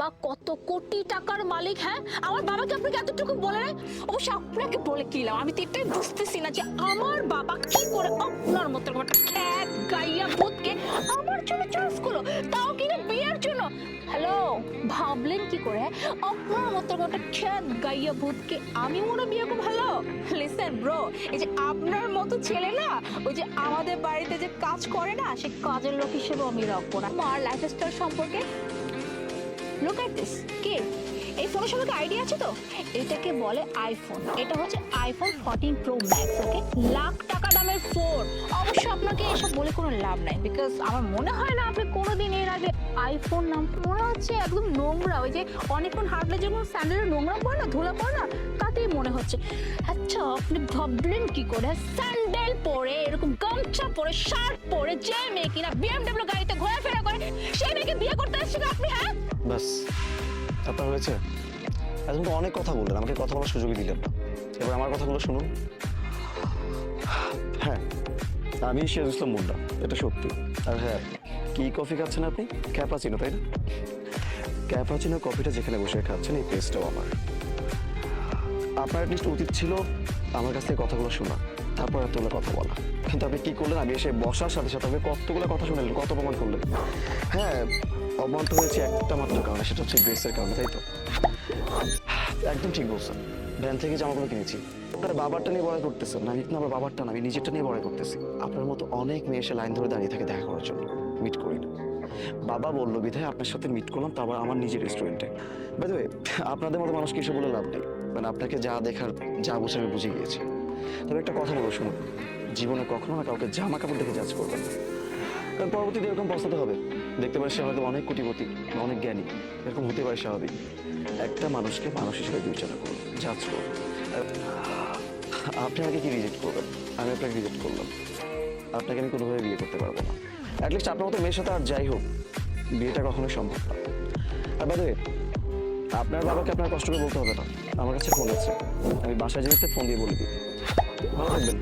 বাবা কত কোটি টাকার মালিক। হ্যাঁ, আমার বাবাকে আপনাকে এতটুকু বলে নাই? অবশ্য আপনাকে বলে কি লাভ? আমি তো এটাই বুঝতেছি না যে আমার বাবা কি করে আপনার মতো একটা খ্যাত গাইয়া ভূতকে আমার জন্য চয়েস করলো, তাও কিনা বিয়ের জন্য। হ্যালো, ভাবলেন কি করে আপনার মতো একটা খ্যাত গাইয়া ভূতকে আমি মনে বিয়ে করবো? ভালো লিসেন ব্রো, এই যে আপনার মতো ছেলে না, ওই যে আমাদের বাড়িতে যে কাজ করে না, সে কাজের লোক হিসেবে আমি রাখবো না। আমার লাইফস্টাইল সম্পর্কে লুক এট দিস। কি এই ফোনের সম্পর্কে আইডিয়া আছে তো? এটাকে বলে আইফোন। এটা হচ্ছে আইফোন 14 প্রো ম্যাক্স। ওকে, লাখ টাকা দামের ফোন। অবশ্য আপনাকে এসব বলে কোনো লাভ নাই, বিকজ আমার মনে হয় না আপনি কোনোদিন এর আগে আইফোন নাম, মনে হচ্ছে একদম নোংরা। ওই যে অনেকক্ষণ হাঁটলে যখন স্যান্ডেলের নোংরা পড়ে না, ধুলা পড়ে না, তাতেই মনে হচ্ছে। আচ্ছা, আপনি ভাবলেন কি করে স্যান্ডেল পরে, এরকম গামছা পরে, শার্ট পরে যে মেয়ে কিনা বিএমডব্লিউ গাড়িতে ঘোরাফেরা করে, সেই মেয়েকে বিয়ে করতে আসছেন আপনি? হ্যাঁ, বাস আপনার হয়েছে। এখন তো অনেক কথা বললেন, আমাকে কথা বলার সুযোগই দিলেন না। এবার আমার কথাগুলো শুনুন। হ্যাঁ, আমি সিরাজ ইসলাম মুন্ডা, এটা সত্যি। আর হ্যাঁ, কি কফি খাচ্ছেন আপনি? ক্যাপাচিনো, তাই না? ক্যাপাচিনো কফিটা যেখানে বসে খাচ্ছেন, এই পেস্টটাও আমার। আপনার অ্যাটলিস্ট উচিত ছিল আমার কাছ থেকে কথাগুলো শোনা, তারপর এতগুলো কথা বলা। কিন্তু আপনি কি করলেন? আমি এসে বসার সাথে সাথে আপনি কতগুলো কথা শুনলেন, কত অপমান করলেন। হ্যাঁ, অপমান তো হয়েছে একটা মাত্র কারণে, সেটা হচ্ছে ড্রেসের কারণে, তাই তো? একদম ঠিক বলছেন। ভ্যান থেকে জামাগুলো কিনেছি। আপনার বাবারটা নিয়ে বড়াই করতেছেন না, আমি কিন্তু আমার বাবারটা না, আমি নিজেরটা নিয়ে বড়াই করতেছি। আপনার মতো অনেক মেয়ে এসে লাইন ধরে দাঁড়িয়ে থাকে দেখা করার জন্য, মিট করি না। বাবা বললো বিধায় আপনার সাথে মিট করলাম, তারপর আমার নিজের রেস্টুরেন্টে। বাই দ্য ওয়ে, আপনাদের মতো মানুষকে এসে বলে লাভ নেই, মানে আপনাকে যা দেখার যা বুঝে আমি বুঝে গিয়েছি। তবে একটা কথা বলবো, শুনুন, জীবনে কখনো না কাউকে জামা কাপড় দেখে জাজ করবেন না, কারণ পরবর্তীতে এরকম পস্তাতে হবে। দেখতে পারে সে হয়তো অনেক কোটিপতি বা অনেক জ্ঞানী, এরকম হতে পারে স্বাভাবিক। একটা মানুষকে মানুষ হিসেবে বিবেচনা করুন, জাজ করুন। আপনি আমাকে কি রিজেক্ট করবেন? আমি আপনাকে রিজেক্ট করলাম, আপনাকে আমি কোনোভাবে বিয়ে করতে পারবো না। অ্যাটলিস্ট আপনার মতো মেয়ের সাথে আর যাই হোক, বিয়েটা কখনোই সম্ভব না। আর বাদে আপনার বাবাকে আপনার কষ্ট করে বলতে হবে না, আমার কাছে ফোন আছে, আমি বাসায় যেতে ফোন দিয়ে বলে দিই। ভালো থাকবেন।